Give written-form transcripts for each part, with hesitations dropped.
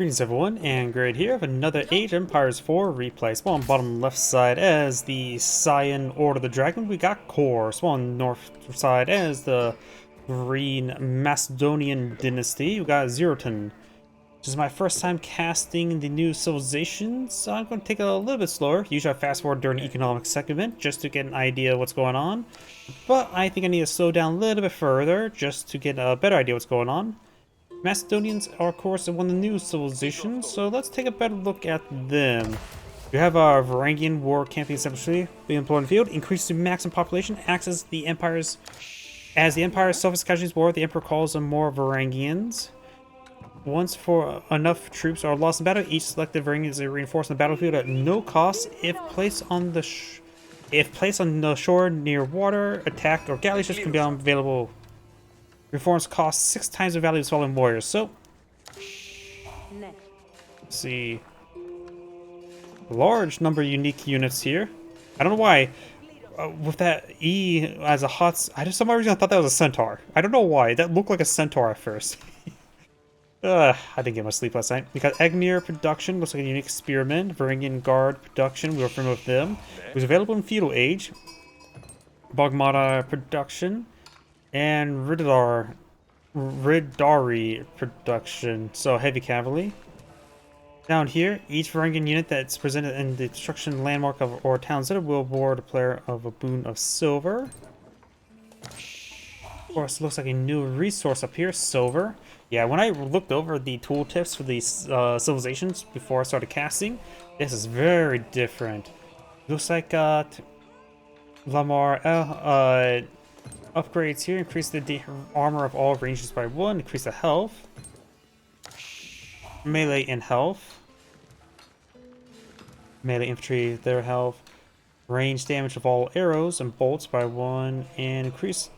Greetings everyone, and Grade here with another Age of Empires 4 replay. So on bottom left side as the Cyan Order of the Dragon, we got coRe. So on north side as the green Macedonian Dynasty, we got ZertoN. This is my first time casting the new civilizations, so I'm going to take it a little bit slower. Usually I fast forward during the economic segment just to get an idea of what's going on. But I think I need to slow down a little bit further just to get a better idea what's going on. Macedonians are, of course, one of the new civilizations, so let's take a better look at them. You have a Varangian war campaign essentially being employed in the field, increases the maximum population, acts as the empire's suffers casualties war. The emperor calls them more Varangians. Once for enough troops are lost in battle, each selected Varangian is reinforced on the battlefield at no cost. If placed on the shore near water, attack or galley ships can be available. Reforms cost 6 times the value of fallen warriors. So, let's see, large number of unique units here. I don't know why. With that E as a hot, for some reason I thought that was a centaur. I don't know why. That looked like a centaur at first. I didn't get much sleep last night. We got Egmir production. Looks like a unique spearman. Varangian guard production. We were familiar with them. It was available in feudal age. Bogmata production. And Ridari production, so heavy cavalry. Down here, each Varangian unit that's presented in the destruction landmark of or town center will award a player of a boon of silver. Of course, it looks like a new resource up here, silver. Yeah, when I looked over the tooltips for these civilizations before I started casting, this is very different. Looks like Lamar upgrades here, increase the armor of all ranges by 1, increase the health, melee and health, melee infantry their health, range damage of all arrows and bolts by 1, and increase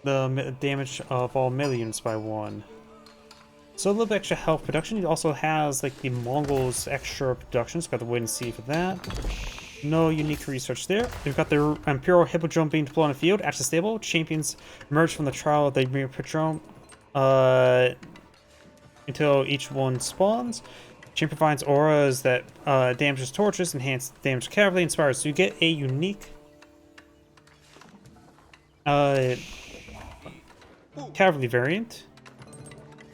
the damage of all melee units by 1. So a little bit extra health production. It also has like the Mongols extra production, so got to wait and see for that. No unique research there. We've got the Imperial Hippodrome being deployed on the field. At the stable, champions emerge from the trial of the Hippodrome until each one spawns. Champion provides auras that damages torches, enhance damage cavalry, inspires. So you get a unique cavalry variant.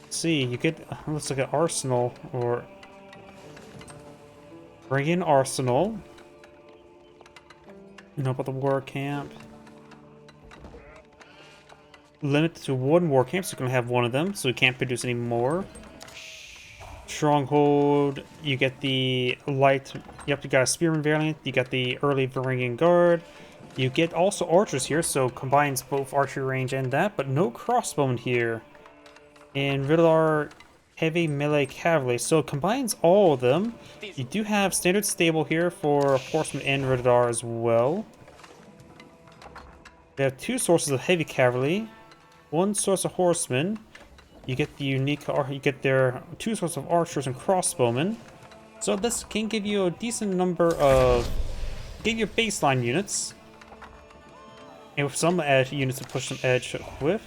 Let's see, you get looks like an arsenal or bring in arsenal. You know about the war camp. Limit to 1 war camp, so you're going to have 1 of them, so you can't produce any more. Stronghold, you get the light, you got a spearman variant, you got the early Varangian guard. You get also archers here, so combines both archery range and that, but no crossbowmen here. And Ridar heavy melee cavalry, so it combines all of them. You do have standard stable here for horsemen and Ridar as well. They have 2 sources of heavy cavalry, 1 source of horsemen. You get the unique, you get their 2 sources of archers and crossbowmen. So this can give you a decent number of, get your baseline units, and with some edge units to push some edge with.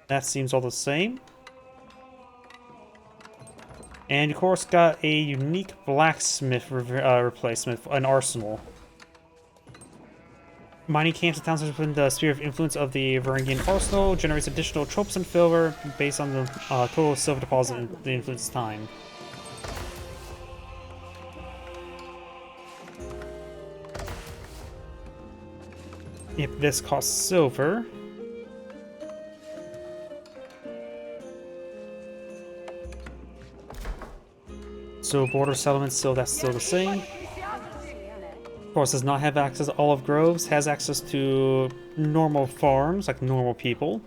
That seems all the same. And of course got a unique blacksmith replacement, an arsenal. Mining camps and towns within the sphere of influence of the Varangian arsenal generates additional tropes and silver based on the total silver deposit in the influence time. If this costs silver. So border settlements, so that's still the same. Of course, does not have access to olive groves, has access to normal farms, like normal people.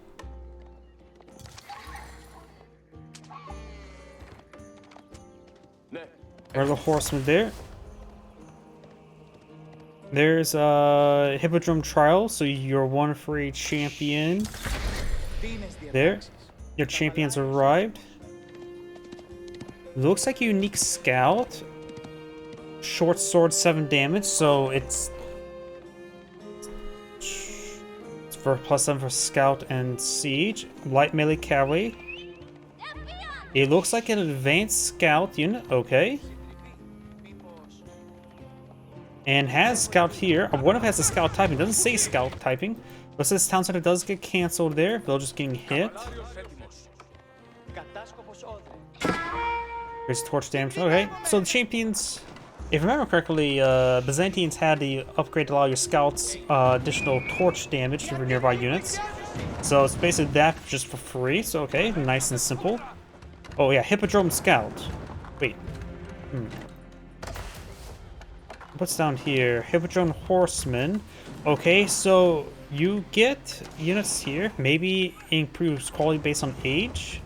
Are the horsemen there? There's a Hippodrome trial, so you're 1 free champion. There. Your champions arrived. Looks like a unique scout. Short sword 7 damage, so it's for +7 for scout and siege. Light melee cavalry. It looks like an advanced scout unit, okay. And has scout here. I wonder if it has a scout typing. It doesn't say scout typing. But since town center does get cancelled there, they'll just getting hit. There's torch damage. Okay, so the champions, if I remember correctly, Byzantines had to upgrade to allow your scouts additional torch damage to nearby units. So it's basically that just for free. So okay, nice and simple. Oh yeah, Hippodrome Scout. Wait. What's down here? Hippodrome Horseman. Okay, so you get units here. Maybe improves quality based on age.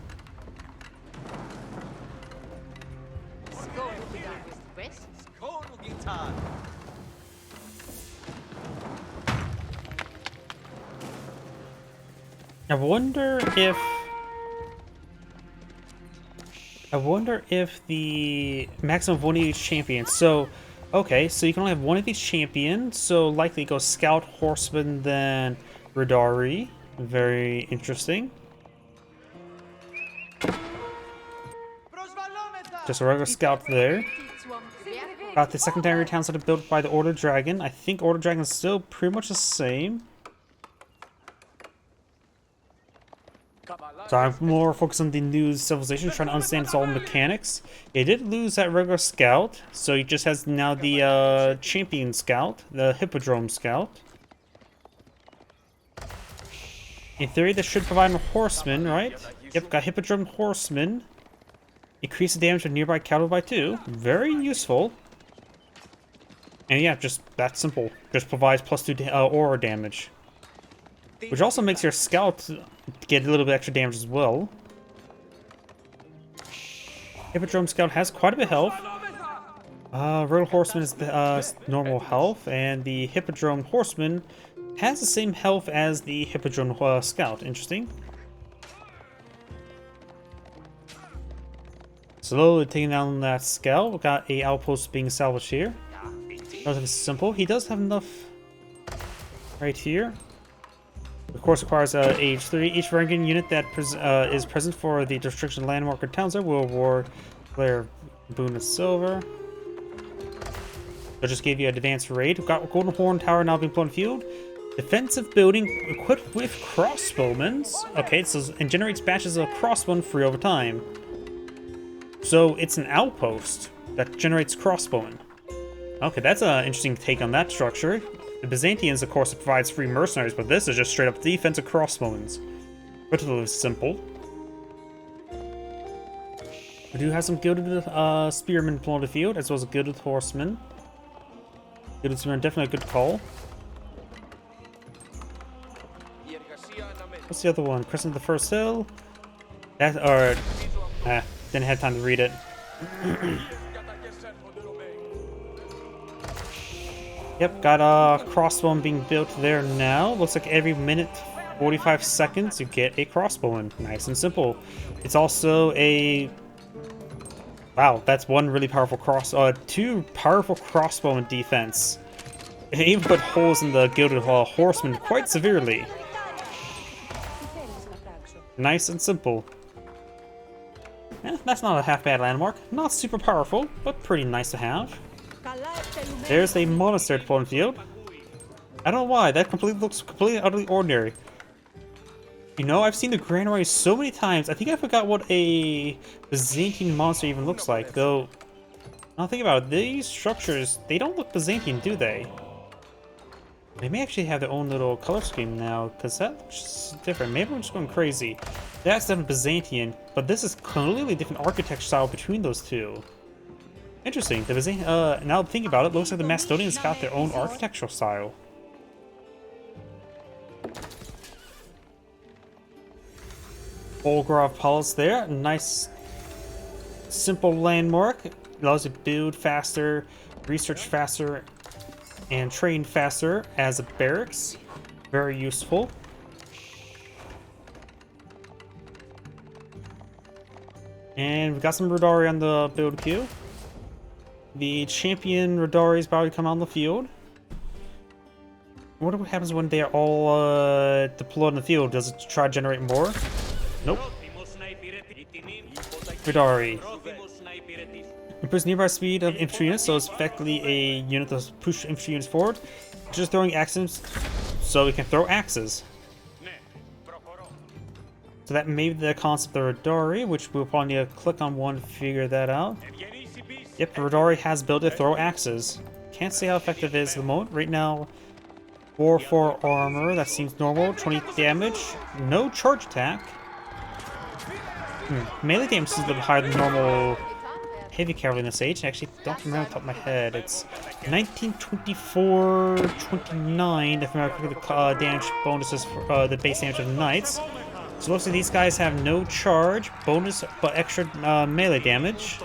I wonder if the maximum of one of each champion. So, okay, so you can only have one of these champions. So likely go Scout, Horseman, then Radari. Very interesting. Just a regular Scout there. Got the secondary towns that are built by the Order Dragon. I think Order Dragon is still pretty much the same. So I'm more focused on the new civilization, trying to understand its all mechanics. It did lose that regular scout, so it just has now the champion scout, the Hippodrome Scout. In theory, this should provide a horseman, right? Yep, got Hippodrome Horseman. Increase the damage of nearby cavalry by 2. Very useful. And yeah, just that simple. Just provides +2 aura damage. Which also makes your scout get a little bit extra damage as well. Hippodrome Scout has quite a bit of health. Royal Horseman is normal health, and the Hippodrome Horseman has the same health as the Hippodrome Scout. Interesting. Slowly taking down that scout. We got a outpost being salvaged here. Relatively simple. He does have enough right here. Of course, requires age 3. Each Varangian unit that is present for the destruction landmark or town center will award player boon of silver. I just gave you an advanced raid. We've got Golden Horn Tower now being put on field. Defensive building equipped with crossbowmen. Okay, so and generates batches of crossbowmen free over time. So it's an outpost that generates crossbowmen. Okay, that's an interesting take on that structure. The Byzantines, of course, provides free mercenaries, but this is just straight up defensive crossbowmen. Relatively simple. We do have some gilded spearmen on the field, as well as a gilded horseman. Gilded spearmen, definitely a good call. What's the other one? Crescent of the First Hill. That, or didn't have time to read it. Yep, got a crossbowman being built there now. Looks like every minute, 45 seconds, you get a crossbowman. Nice and simple. It's also a... Wow, that's one really powerful two powerful crossbowman defense. It even put holes in the gilded horseman quite severely. Nice and simple. That's not a half bad landmark. Not super powerful, but pretty nice to have. There's a monastery to put on field. I don't know why, that looks completely utterly ordinary. You know, I've seen the granary so many times, I think I forgot what a Byzantine monastery even looks like, though. Now think about it, these structures, they don't look Byzantine, do they? They may actually have their own little color scheme now, because that looks different. Maybe I'm just going crazy. That's definitely Byzantine, but this is completely different architecture style between those two. Interesting. Now thinking about it, looks like the Macedonians got their own architectural style. Volgrov Palace there. Nice, simple landmark. Allows you to build faster, research faster, and train faster as a barracks. Very useful. And we've got some Radari on the build queue. The champion Radari is about to come on the field. I wonder what happens when they are all deployed in the field. Does it try to generate more? Nope. Vidari. Improves nearby speed of infantry units, so it's effectively a unit to push infantry units forward. Just throwing axes, so it can throw axes. So that may be the concept of Vidari, which we'll probably need to click on one to figure that out. Yep, Vidari has built to throw axes. Can't say how effective it is at the moment. Right now, 4 armor, that seems normal. 20 damage, no charge attack. Melee damage is a bit higher than normal heavy cavalry in this age. Actually, don't remember off the top of my head. It's 1924-29 if I remember the damage bonuses for the base damage of the knights. So it looks like these guys have no charge bonus, but extra melee damage.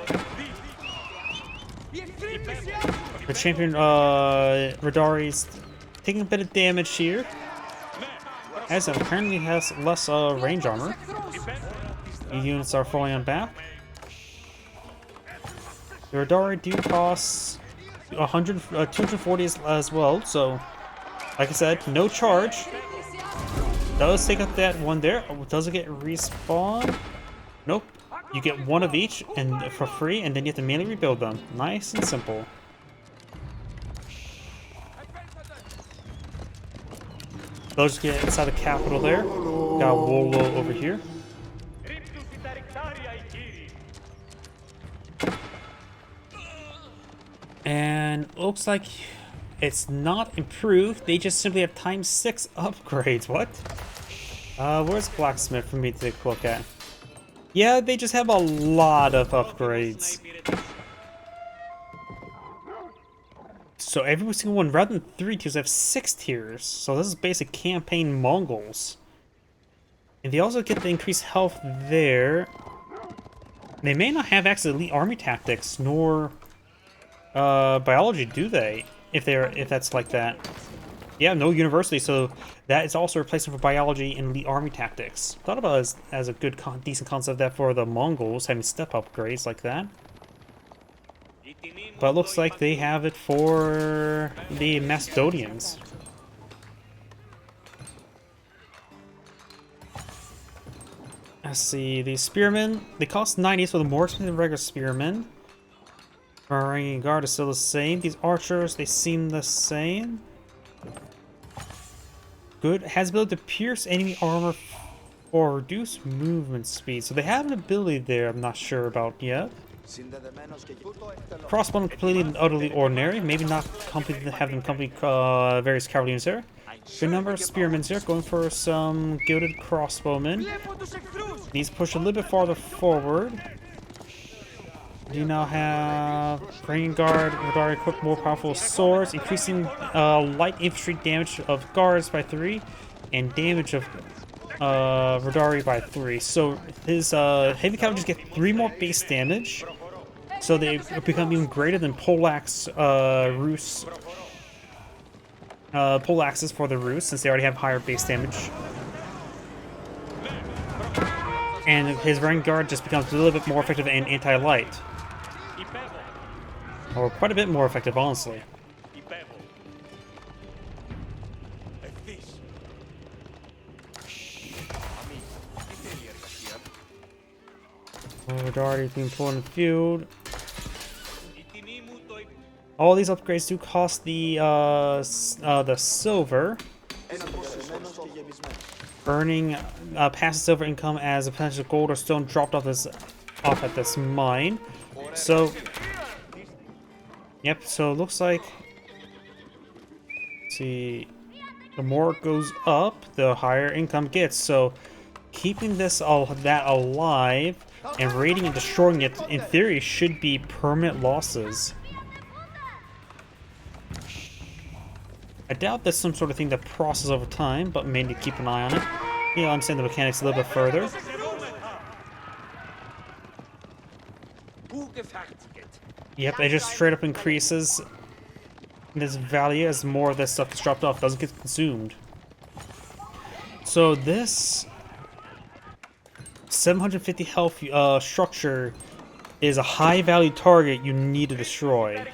The champion Vidari's taking a bit of damage here, as it apparently has less range armor. The units are falling on back. The Vidari do cost 240 as well, so like I said, no charge. Does take up that one there. Does it get respawn? Nope. You get one of each and for free, and then you have to manually rebuild them. Nice and simple. Those get inside the capital there. Got Wolo over here. And looks like it's not improved. They just simply have ×6 upgrades. What? Where's Blacksmith for me to take a look at? Yeah, they just have a lot of upgrades. So every single one, rather than 3 tiers, they have 6 tiers. So this is basic campaign Mongols. And they also get the increased health there. They may not have access to elite army tactics, nor biology, do they? If that's like that. Yeah, no university, so that is also a replacement for biology and elite army tactics. Thought about it as a good, decent concept that for the Mongols, having step upgrades like that. But it looks like they have it for the Macedonians. Let's see, the spearmen, they cost 90, so the more expensive than regular spearmen. Marine guard is still the same. These archers, they seem the same. Good. Has ability to pierce enemy armor or reduce movement speed. So they have an ability there I'm not sure about yet. Crossbow completely and utterly ordinary. Maybe not completely have them company various cavalry units there. Good number of spearmen here, going for some gilded crossbowmen. Needs to push a little bit farther forward. You now have Bringing Guard, Vidari equipped more powerful swords, increasing light infantry damage of guards by 3, and damage of Vidari by 3. So his heavy cavalry just get 3 more base damage, so they become even greater than poleaxe Rus. Poleaxes for the Rus, since they already have higher base damage. And his Vanguard just becomes a little bit more effective and anti-light. Or quite a bit more effective, honestly. Vidari's being pulled in the field. All these upgrades do cost the silver. Earning passive silver income as a percentage of gold or stone dropped off at this mine. So, yep. So it looks like, let's see, the more it goes up, the higher income gets. So, keeping that alive and raiding and destroying it, in theory, should be permanent losses. I doubt that's some sort of thing that processes over time, but may need to keep an eye on it. You know, understand the mechanics a little bit further. Yep, it just straight up increases this value as more of this stuff is dropped off, doesn't get consumed. So this 750 health structure is a high value target you need to destroy.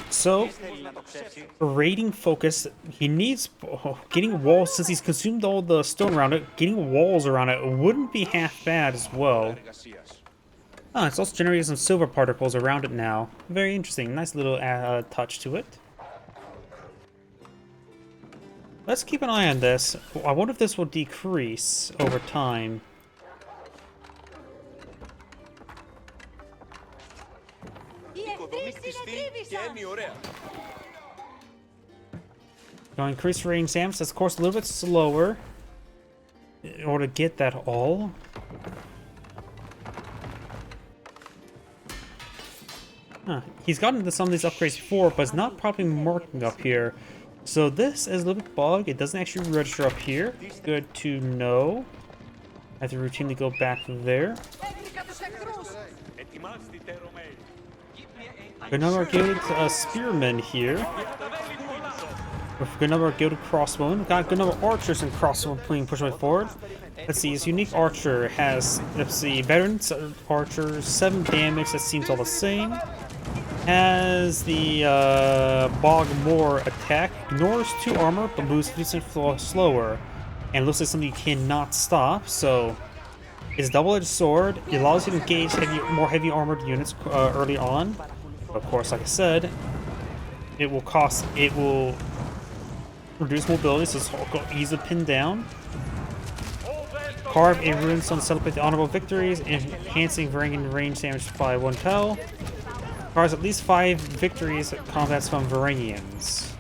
So, raiding focus, he needs getting walls, since he's consumed all the stone around it, getting walls around it wouldn't be half bad as well. Ah, it's also generating some silver particles around it now. Very interesting. Nice little touch to it. Let's keep an eye on this. I wonder if this will decrease over time. Now increase range damage. That's of course a little bit slower in order to get that all. Huh. He's gotten into some of these upgrades before, but it's not properly marking up here. So this is a little bit bugged. It doesn't actually register up here. Good to know. I have to routinely go back there. Good number of gilded spearmen here. With good number of gilded crossbowmen. Got a good number of archers and crossbowmen being pushed forward. Let's see, his unique archer has, let's see, veterans archer, 7 damage, that seems all the same. Has the Bogmore attack, ignores 2 armor, but moves 50% slower. And looks like something you cannot stop, so it's double-edged sword. It allows you to engage more heavy armored units early on. Of course, like I said, it will reduce mobility, so it's easy to pin down. Carve a runestone to celebrate the honorable victories, enhancing Varangian range damage by 1 tel. Carves at least 5 victories at combats from Varangians.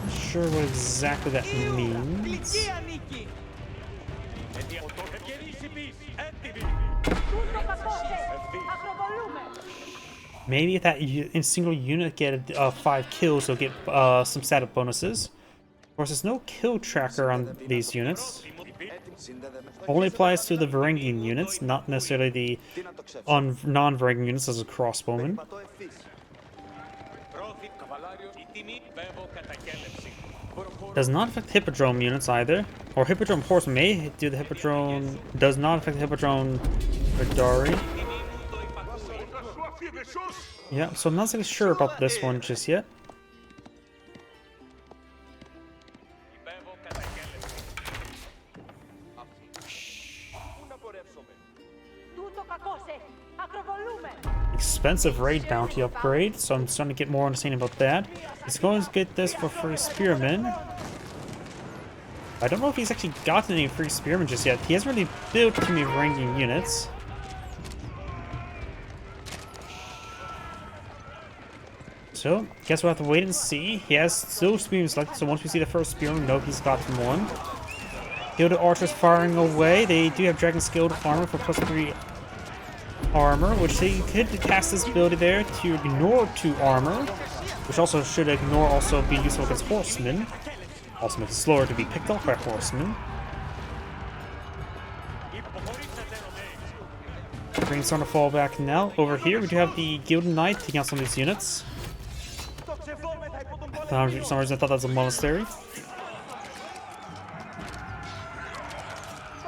Not sure what exactly that means. Maybe if that in single unit get 5 kills, they'll get some stat bonuses. Of course, there's no kill tracker on these units. Only applies to the Varangian units, not necessarily the non-Varangian units as a crossbowman. Does not affect Hippodrome units either. Or Hippodrome horse may do the Hippodrome. Does not affect the Hippodrome Radari. Yeah, so I'm not really sure about this one just yet. Expensive raid bounty upgrade, so I'm starting to get more understanding about that. He's going to get this for free spearmen. I don't know if he's actually gotten any free spearmen just yet. He hasn't really built too many ranking units. So, guess we'll have to wait and see. He has still spearmen selected, so once we see the first spearman, we know he's gotten one. Gilded archers firing away. They do have dragon skilled armor for +3 armor, which they could cast this ability there to ignore 2 armor, which also should ignore also be useful against horsemen. Also makes it slower to be picked off by horsemen. Bring starting to fall back now. Over here we do have the Gilded Knight taking out some of these units. For some reason I thought that was a monastery.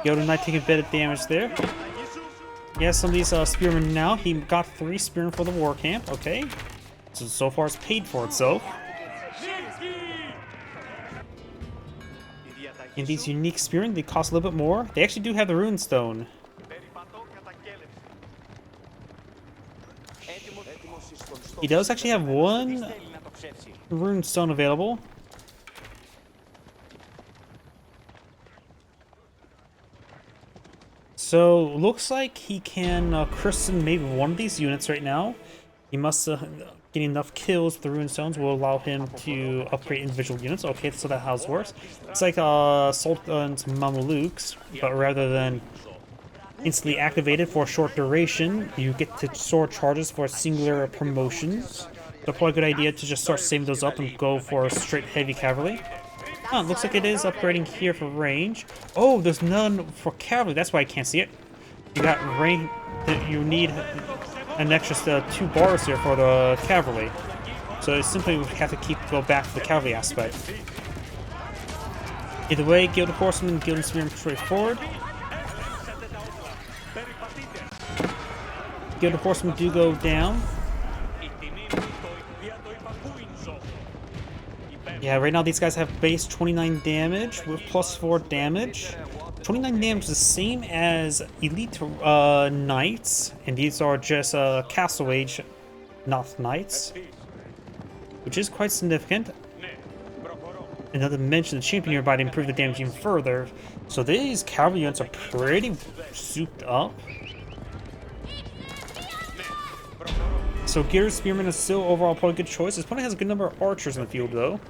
Gilded Knight taking a bit of damage there. He has some of these spearmen now. He got 3 spearmen for the war camp. Okay. So far it's paid for itself. And these unique spearmen, they cost a little bit more. They actually do have the runestone. He does actually have 1 runestone available. So, looks like he can christen maybe one of these units right now. He must get enough kills with the runestones will allow him to upgrade individual units. Okay, so that's how it works. It's like Sultan's Mamelukes, but rather than instantly activated for a short duration, you get to sword charges for singular promotions. So probably a good idea to just start saving those up and go for straight heavy cavalry. Huh, looks like it is upgrading here for range. Oh, there's none for cavalry. That's why I can't see it. You got range. You need an extra 2 bars here for the cavalry. So it simply would have to go back to the cavalry aspect. Either way, Gilded Horsemen, Gilded Spearmen straight forward. Gilded Horsemen do go down. Yeah, right now these guys have base 29 damage with +4 damage. 29 damage is the same as elite knights, and these are just castle age, not knights, which is quite significant. And not to mention the champion nearby to improve the damage even further. So these cavalry units are pretty souped up. So Gear Spearman is still overall probably a good choice. His opponent has a good number of archers in the field though.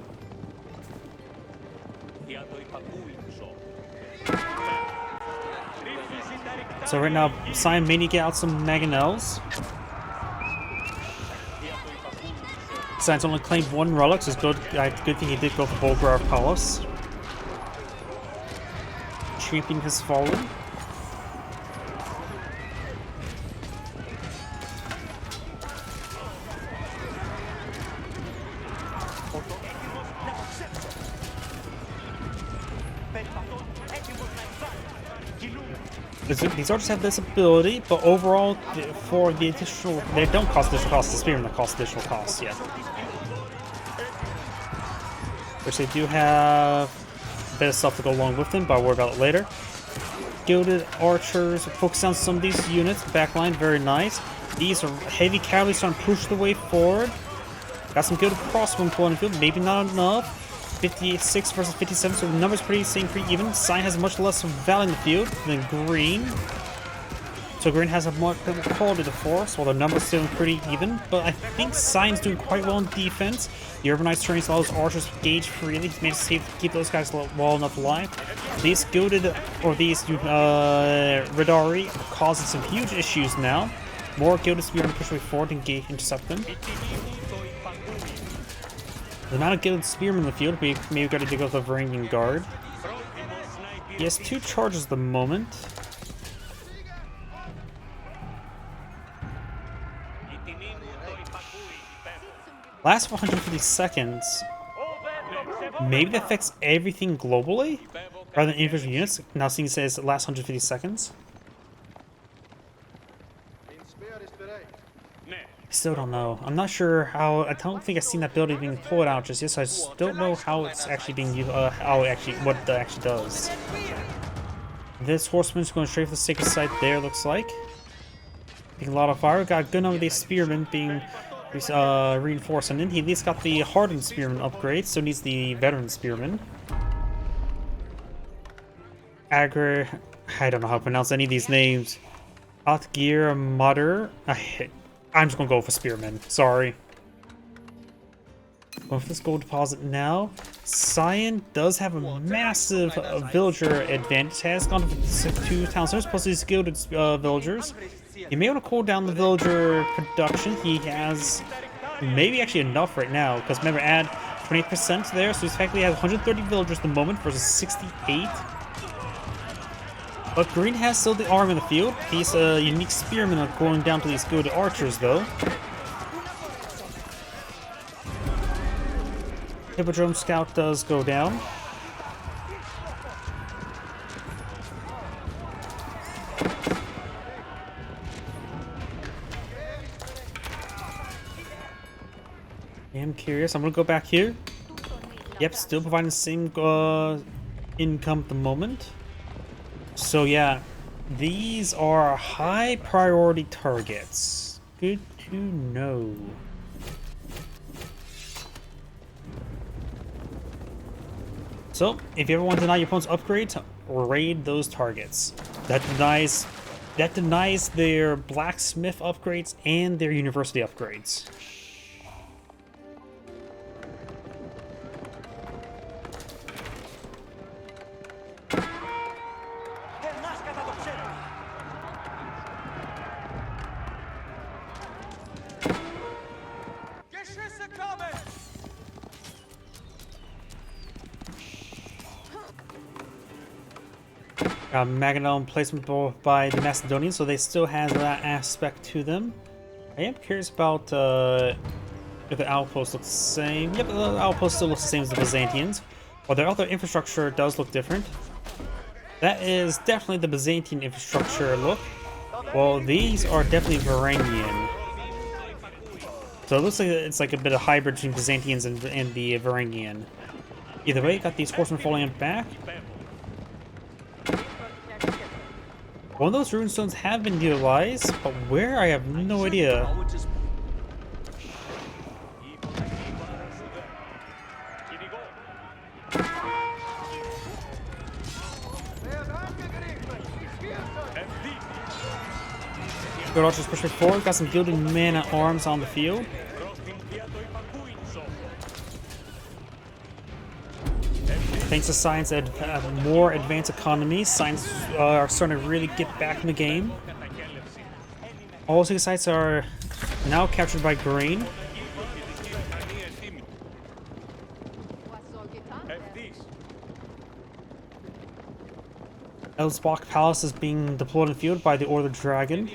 So right now, Sion may need to get out some Mangonels. Sion's only claimed 1 relic, so it's good thing he did go for Bulgar Palace. Champion has fallen. These archers have this ability, but overall, for the additional, they don't cost additional cost. The spearmen that cost additional cost, yeah. Which they do have a bit of stuff to go along with them, but I'll worry about it later. Gilded archers, focus on some of these units. Backline, very nice. These are heavy cavalry starting to push the way forward. Got some gilded crossbow pulling in the field, maybe not enough. 56 versus 57, so the numbers staying pretty even. Sion has much less value in the field than Green. So Green has a more quality to force, while the numbers still pretty even. But I think Sion's doing quite well in defense. The urbanized terrain allows archers to gauge freely. He's made it safe to keep those guys well enough alive. These gilded, or these Radari, causing some huge issues now. More gilded spearmen push way forward and intercept them. The amount of gilded spearmen in the field, we maybe got to dig up the Varangian Guard. He has 2 charges at the moment. Lasts for 150 seconds. Maybe that affects everything globally rather than individual units. Now seeing it says it lasts 150 seconds. I still don't know. I'm not sure how. I don't think I've seen that ability being pulled out just yet, so I just don't know how it's actually being used. What it actually does. This horseman's going straight for the sacred site there, looks like. Taking a lot of fire. Got a good number of these spearmen being reinforced, and then he at least got the hardened spearman upgrade, so needs the veteran spearman. I don't know how to pronounce any of these names. Atgir Mutter. I'm just gonna go for spearmen. Sorry. Going for this gold deposit now. Sion does have a massive villager advantage. Has gone for 2 town centers plus these gilded villagers. You may want to cool down the villager production. He has maybe actually enough right now, because remember, add 20% there, so he's effectively has 130 villagers at the moment versus 68. But Green has still the arm in the field. These unique spearmen are going down to these good archers, though. Hippodrome Scout does go down. I'm curious. I'm gonna go back here. Yep, still providing the same income at the moment. So yeah, these are high priority targets. Good to know. So, if you ever want to deny your opponent's upgrades, raid those targets. That denies their blacksmith upgrades and their university upgrades. Macedonian placement by the Macedonians, so they still have that aspect to them. I am curious about if the outpost looks the same. Yep, the outpost still looks the same as the Byzantines, while their other infrastructure does look different. That is definitely the Byzantine infrastructure look. Well, these are definitely Varangian. So it looks like it's like a bit of hybrid between Byzantines and the Varangian. Either way, got these horsemen falling back. One of those rune stones have been utilized, but where I have no idea. Good archers pushing forward, got some gilded man-at-arms on the field. Thanks to science and more advanced economies, science are starting to really get back in the game. All six sites are now captured by grain. Elsbach Palace is being deployed in the field by the lord.agion.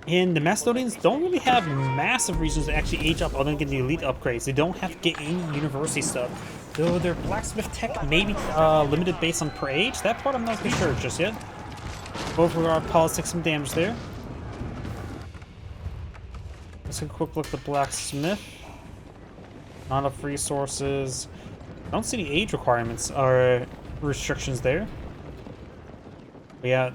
And the Macedonians don't really have massive reasons to actually age up other than getting the elite upgrades. They don't have to get any university stuff. Though their blacksmith tech may be limited based on per age. That part I'm not too sure just yet. Both of our pilots take some damage there. Let's take a quick look at the blacksmith. Not enough resources. I don't see any age requirements or restrictions there. But yeah.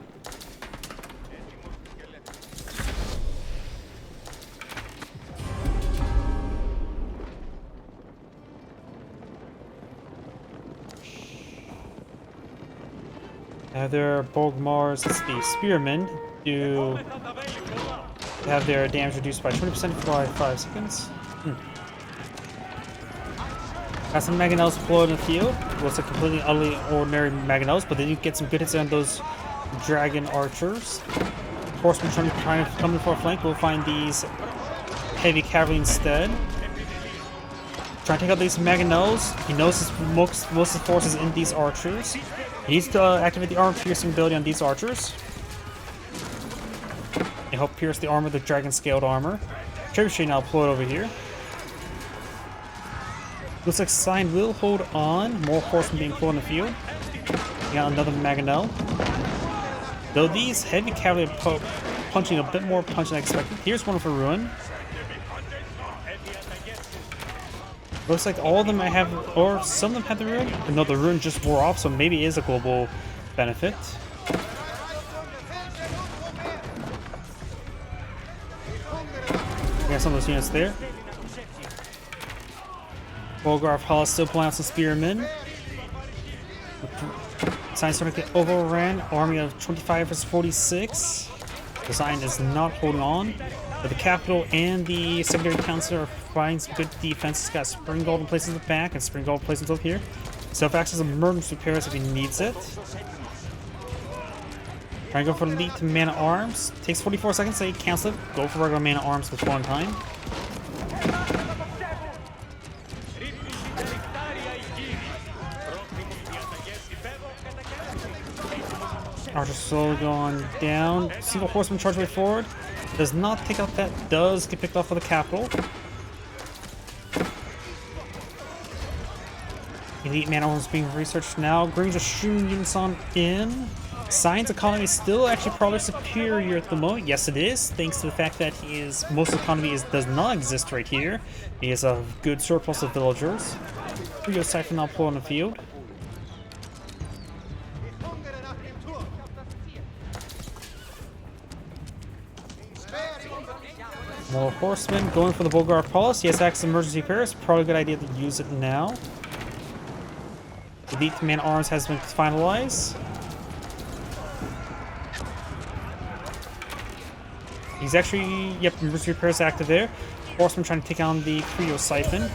Their Bogmars, let's see, Spearmen do have their damage reduced by 20% for 5 seconds. Got some Mangonels deployed in the field. Looks like completely utterly ordinary Mangonels, but then you get some good hits on those dragon archers. Horsemen trying to come in for a flank. We'll find these heavy cavalry instead. Trying to take out these Mangonels. He knows most of the forces in these archers. He needs to activate the armor-piercing ability on these archers. They help pierce the armor with the dragon-scaled armor. Trebuchet now deployed over here. Looks like Sign will hold on. More horsemen being deployed in the field. We got another Mangonel. Though these heavy cavalry are punching a bit more punch than I expected. Here's one for Ruin. Looks like all of them I have, or some of them have the rune. But no, the rune just wore off, so maybe it is a global benefit. We got some of those units there. Bulgar Palace still pulling out some spearmen. Sign starting to get overran. Army of 25 versus 46. The Sign is not holding on. But the capital and the secondary council are finding some good defenses. Got spring gold in places in the back and spring gold places up here. Self-access emergency repairs if he needs it. Trying to go for elite man-at-arms. Takes 44 seconds, so you cancel it. Go for regular man-at-arms with one time. Archer slowly going down. Single horseman charge way forward. Does not take out that. Does get picked off for the capital. Elite man-at-arms being researched now. Green's just shooting units on in. Science economy is still actually probably superior at the moment. Yes, it is, thanks to the fact that most economy does not exist right here. He has a good surplus of villagers. We go Siphon now pull on the field. More horsemen going for the Bulgar Palace. Yes, access emergency repairs. Probably a good idea to use it now. Elite man-at-arms has been finalized. He's actually, yep, emergency repairs active there. Horseman trying to take on the Creo Siphon.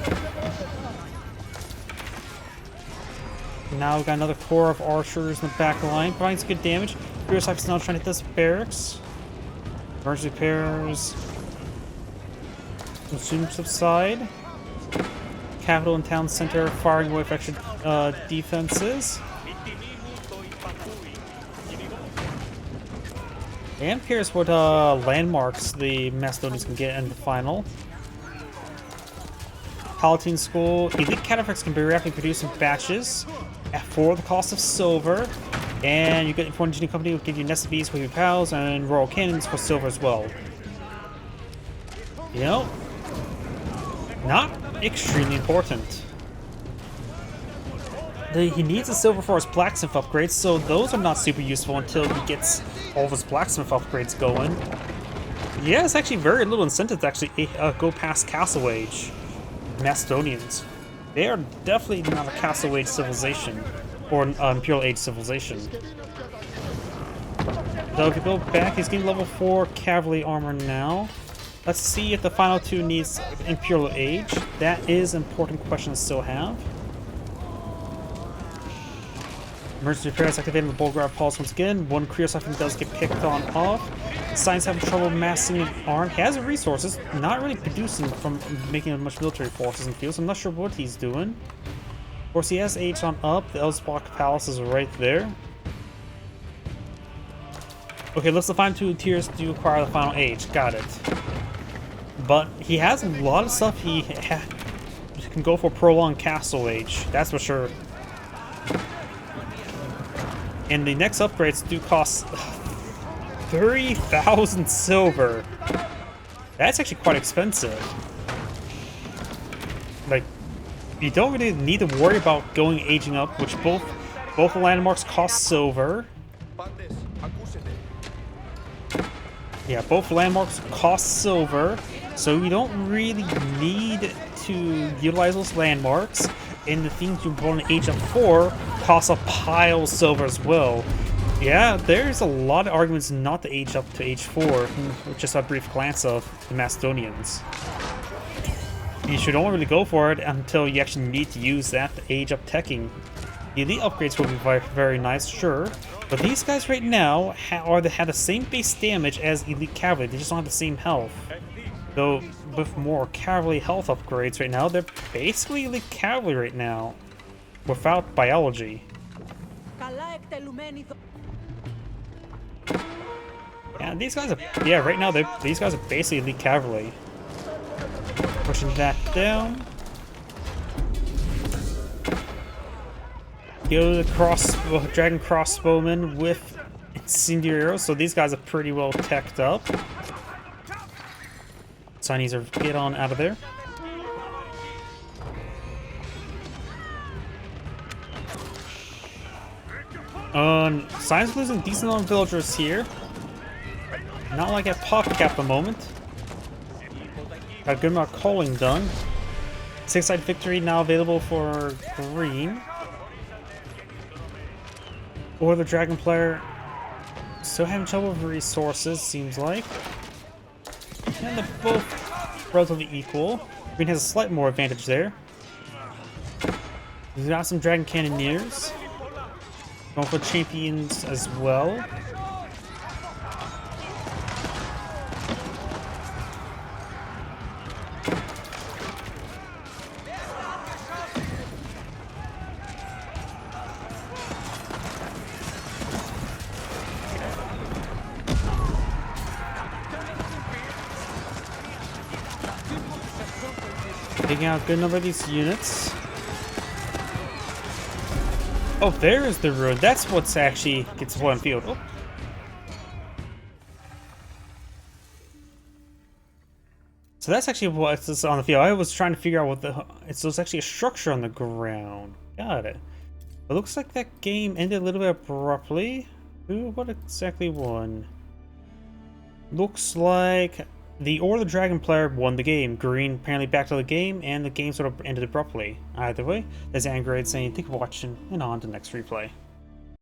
Now we've got another core of archers in the back line, providing some good damage. Creo Siphon's now trying to hit this barracks. Emergency repairs. Soon subside. Capital and town center firing away effective defenses. And here's what landmarks the Macedonians can get in the final. Palatine School. Elite cataphracts can be rapidly produced in batches for the cost of silver. And you get the Engineering Company will give you Nested Bees, Wavy Pals, and Royal Cannons for silver as well. You know, not extremely important. He needs a silver for his blacksmith upgrades, so those are not super useful until he gets all of his blacksmith upgrades going. Yeah, it's actually very little incentive to actually go past Castle Age. Macedonians. They are definitely not a Castle Age civilization, or an Imperial Age civilization. Though if you go back, he's getting level 4 cavalry armor now. Let's see if the final two needs Imperial Age. That is an important question to still have. Emergency repairs activating the Bulgar Pulse once again. One Krios I think does get picked on off. Science having trouble massing an arm. He has resources, not really producing from making much military forces in the field, so I'm not sure what he's doing. Of course, he has Age on up. The Elsbach Palace is right there. Okay, let's the final two tiers do acquire the final Age. Got it. But he has a lot of stuff he can go for prolonged Castle Age. That's for sure. And the next upgrades do cost 30,000 silver. That's actually quite expensive. Like, you don't really need to worry about going aging up, which both the landmarks cost silver. Yeah, both landmarks cost silver, so you don't really need to utilize those landmarks. And the things you want to age up for cost a pile of silver as well. Yeah, there's a lot of arguments not to age up to age 4, just a brief glance of the Macedonians. You should only really go for it until you actually need to use that to age up teching. The elite upgrades will be very, very nice, sure, but these guys right now have the same base damage as elite cavalry, they just don't have the same health. Though, with more cavalry health upgrades right now, they're basically elite cavalry right now, without biology. Yeah, these guys are, yeah, right now these guys are basically elite cavalry. Pushing that down. Go the dragon crossbowmen with incendiary arrows, so these guys are pretty well teched up. So I need to get on out of there. Science losing decent amount of villagers here. Not like at Pocket at the moment. Got a good amount of coaling done. 6-side victory now available for green. Or the dragon player still having trouble with resources, seems like. And they're both relatively equal. Green has a slight more advantage there. We've got some dragon cannoneers. Going for champions as well. Taking out a good number of these units. Oh, there is the ruin. That's what's actually gets one field. Oh. So that's actually what's on the field. I was trying to figure out what so it's actually a structure on the ground. Got it. It looks like that game ended a little bit abruptly. What exactly won? Looks like the Dragon player won the game. Green apparently back to the game, and the game sort of ended abruptly. Either way, there's Angrade saying thank you for watching, and on to the next replay.